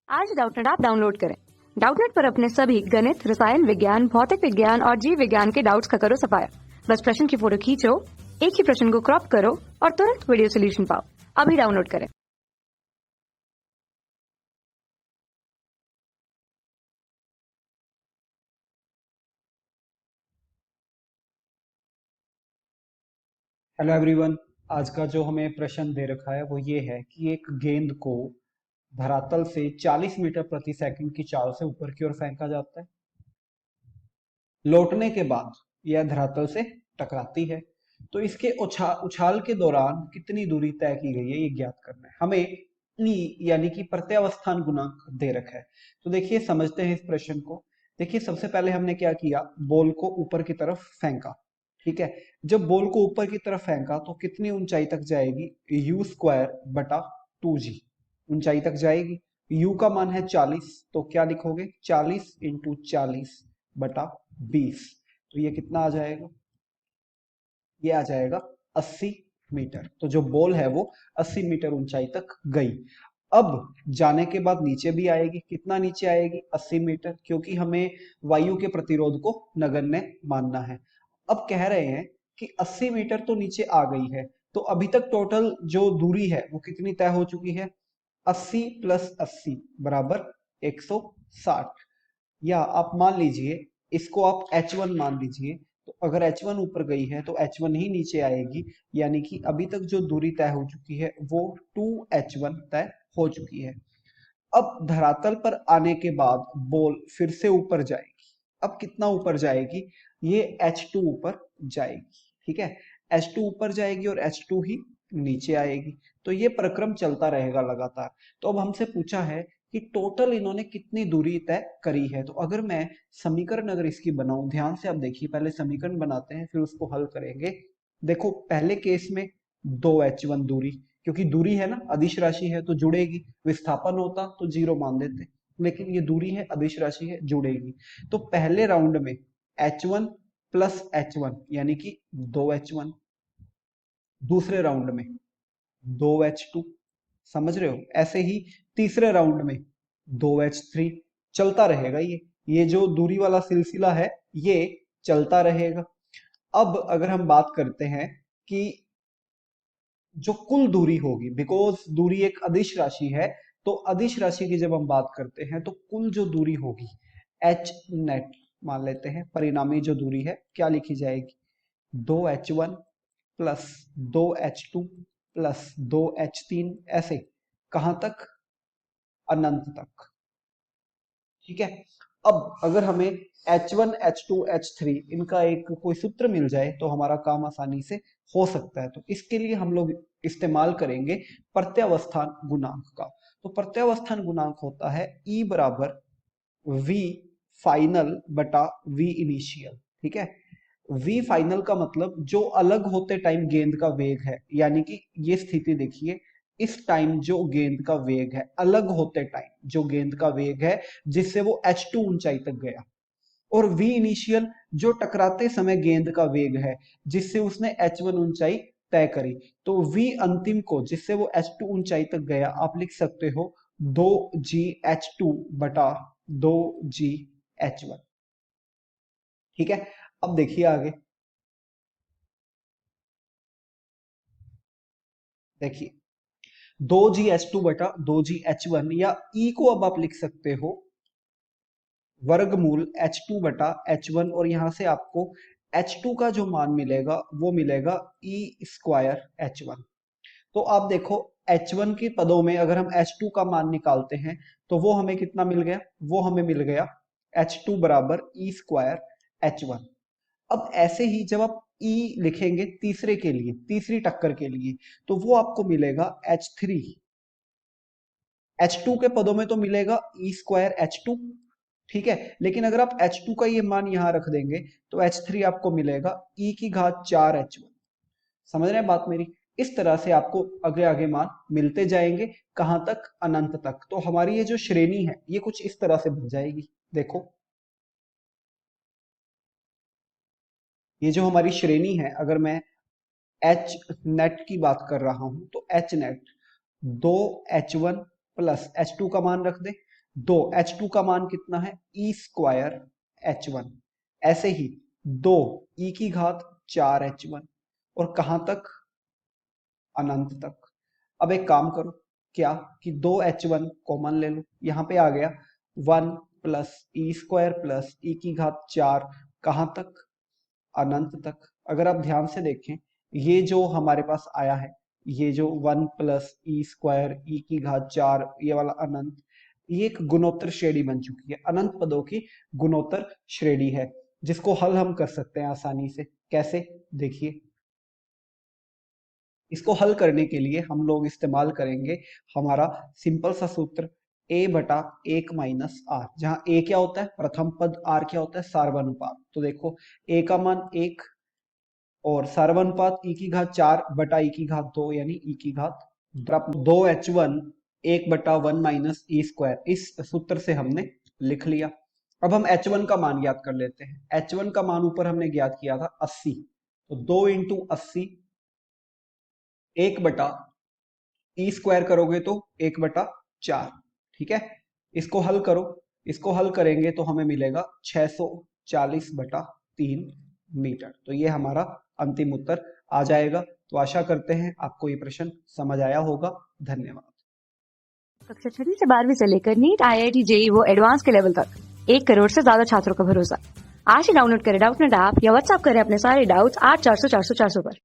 आज Doubtnut app download करें। Doubtnut पर अपने सभी गणित, रसायन विज्ञान, भौतिक विज्ञान और जीव विज्ञान के डाउट्स का करो सफाया। बस प्रश्न की फोटो खींचो, एक ही प्रश्न को क्रॉप करो और तुरंत वीडियो सोल्यूशन पाओ। अभी डाउनलोड करें। Hello everyone. आज का जो हमें प्रश्न दे रखा है वो ये है कि एक गेंद को धरातल से 40 मीटर प्रति सेकंड की चाल से ऊपर की ओर फेंका जाता है। लौटने के बाद यह धरातल से टकराती है, तो इसके उछाल के दौरान कितनी दूरी तय की गई है ये ज्ञात करना है हमें। यानी कि प्रत्यावस्थान गुणांक दे रखा है। तो देखिए समझते हैं इस प्रश्न को। देखिए सबसे पहले हमने क्या किया, बॉल को ऊपर की तरफ फेंका। ठीक है, जब बॉल को ऊपर की तरफ फेंका तो कितनी ऊंचाई तक जाएगी, यू स्क्वायर बटा 2g ऊंचाई तक जाएगी। u का मान है 40, तो क्या लिखोगे 40 इंटू 40 बटा 20। तो ये कितना आ जाएगा, ये आ जाएगा 80 मीटर। तो जो बॉल है वो 80 मीटर ऊंचाई तक गई। अब जाने के बाद नीचे भी आएगी, कितना नीचे आएगी 80 मीटर, क्योंकि हमें वायु के प्रतिरोध को नगण्य मानना है। अब कह रहे हैं कि 80 मीटर तो नीचे आ गई है, तो अभी तक टोटल जो दूरी है वो कितनी तय हो चुकी है, 80 प्लस 80 बराबर 160। या आप मान लीजिए, इसको आप H1 मान लीजिए। तो अगर H1 ऊपर गई है तो H1 ही नीचे आएगी, यानी कि अभी तक जो दूरी तय हो चुकी है वो 2H1 तय हो चुकी है। अब धरातल पर आने के बाद बॉल फिर से ऊपर जाएगी। अब कितना ऊपर जाएगी, ये H2 ऊपर जाएगी। ठीक है, H2 ऊपर जाएगी और H2 ही नीचे आएगी। तो ये प्रक्रम चलता रहेगा लगातार। तो अब हमसे पूछा है कि टोटल इन्होंने कितनी दूरी तय करी है। तो अगर मैं समीकरण अगर इसकी बनाऊं, ध्यान से आप देखिए, पहले समीकरण बनाते हैं फिर उसको हल करेंगे। देखो पहले केस में 2H1 दूरी, क्योंकि दूरी है ना, अदिश राशि है तो जुड़ेगी। विस्थापन होता तो जीरो मान देते, लेकिन ये दूरी है, अदिश राशि है, जुड़ेगी। तो पहले राउंड में H1 प्लस H1 यानी कि 2H1, दूसरे राउंड में 2H2, समझ रहे हो। ऐसे ही तीसरे राउंड में 2H3, चलता रहेगा ये जो दूरी वाला सिलसिला है ये चलता रहेगा। अब अगर हम बात करते हैं कि जो कुल दूरी होगी, बिकॉज दूरी एक अदिश राशि है, तो अदिश राशि की जब हम बात करते हैं तो कुल जो दूरी होगी एच नेट मान लेते हैं। परिणामी जो दूरी है क्या लिखी जाएगी, 2H1 plus 2H2 plus 2H3, ऐसे कहां तक, अनंत तक। ठीक है, अब अगर हमें H1 H2 H3 इनका एक कोई सूत्र मिल जाए तो हमारा काम आसानी से हो सकता है। तो इसके लिए हम लोग इस्तेमाल करेंगे प्रत्यावस्थान गुणांक का। तो प्रत्यावस्थान गुणांक होता है E बराबर V फाइनल बटा V इनिशियल। ठीक है, V फाइनल का मतलब जो अलग होते टाइम गेंद का वेग है, यानी कि ये स्थिति देखिए, इस टाइम जो गेंद का वेग है, अलग होते टाइम जो गेंद का वेग है जिससे वो H2 ऊंचाई तक गया, और V इनिशियल जो टकराते समय गेंद का वेग है जिससे उसने H1 ऊंचाई तय करी। तो V अंतिम को जिससे वो H2 ऊंचाई तक गया, आप लिख सकते हो 2GH2 बटा 2GH1। ठीक है, अब देखिए आगे। देखिए 2GH2 बटा 2GH1, या E को अब आप लिख सकते हो वर्गमूल H2 बटा H1, और यहां से आपको H2 का जो मान मिलेगा वो मिलेगा E स्क्वायर H1। तो आप देखो H1 के पदों में अगर हम H2 का मान निकालते हैं तो वो हमें कितना मिल गया, वो हमें मिल गया H2 बराबर E स्क्वायर H1। अब ऐसे ही जब आप E लिखेंगे तीसरे के लिए, तीसरी टक्कर के लिए, तो वो आपको मिलेगा H3। H2 के पदों में तो मिलेगा E स्क्वायर H2। ठीक है, लेकिन अगर आप H2 का ये मान यहां रख देंगे तो H3 आपको मिलेगा E की घात 4 H1। समझ रहे हैं बात मेरी। इस तरह से आपको आगे आगे मान मिलते जाएंगे, कहां तक, अनंत तक। तो हमारी ये जो श्रेणी है ये कुछ इस तरह से बन जाएगी। देखो ये जो हमारी श्रेणी है, अगर मैं H नेट की बात कर रहा हूं तो H net 2H1 plus H2 का मान रख दे, 2 H2 का मान कितना है e स्क्वायर H1, ऐसे ही 2 e की घात 4 H1, और कहां तक, अनंत तक। अब एक काम करो, क्या कि 2H1 कॉमन ले लो, यहां पे आ गया 1 प्लस ई स्क्वायर प्लस ई की घात 4, कहां तक, अनंत तक। अगर आप ध्यान से देखें, ये जो हमारे पास आया है, ये जो 1 प्लस ई स्क्वायर ई की घात 4, ये वाला अनंत, ये एक गुणोत्तर श्रेणी बन चुकी है, अनंत पदों की गुणोत्तर श्रेणी है, जिसको हल हम कर सकते हैं आसानी से। कैसे, देखिए, इसको हल करने के लिए हम लोग इस्तेमाल करेंगे हमारा सिंपल सा सूत्र a बटा 1 माइनस आर, जहां a क्या होता है प्रथम पद, r क्या होता है सार्वनुपात। तो देखो a का मान 1 और सार्वनुपात e की घात 4 बटा e की घात 2 यानी e की घात 2H1 1 बटा 1 माइनस ई स्क्वायर, इस सूत्र से हमने लिख लिया। अब हम H1 का मान ज्ञात कर लेते हैं। H1 का मान ऊपर हमने ज्ञात किया था 80, तो 2 इंटू 80, 1 बटा ई स्क्वायर करोगे तो 1 बटा 4, ठीक है। इसको हल करो, इसको हल करेंगे तो हमें मिलेगा 640 बटा 3 मीटर। तो ये हमारा अंतिम उत्तर आ जाएगा। तो आशा करते हैं आपको ये प्रश्न समझ आया होगा। धन्यवाद। कक्षा 6 से 12वीं से लेकर नीट, IIT, JEE वो एडवांस के लेवल तक 1 करोड़ से ज्यादा छात्रों का भरोसा। आज ही डाउनलोड करें डाउटनेट ऐप या व्हाट्सएप करें अपने सारे डाउट्स 8400 400 400 पर।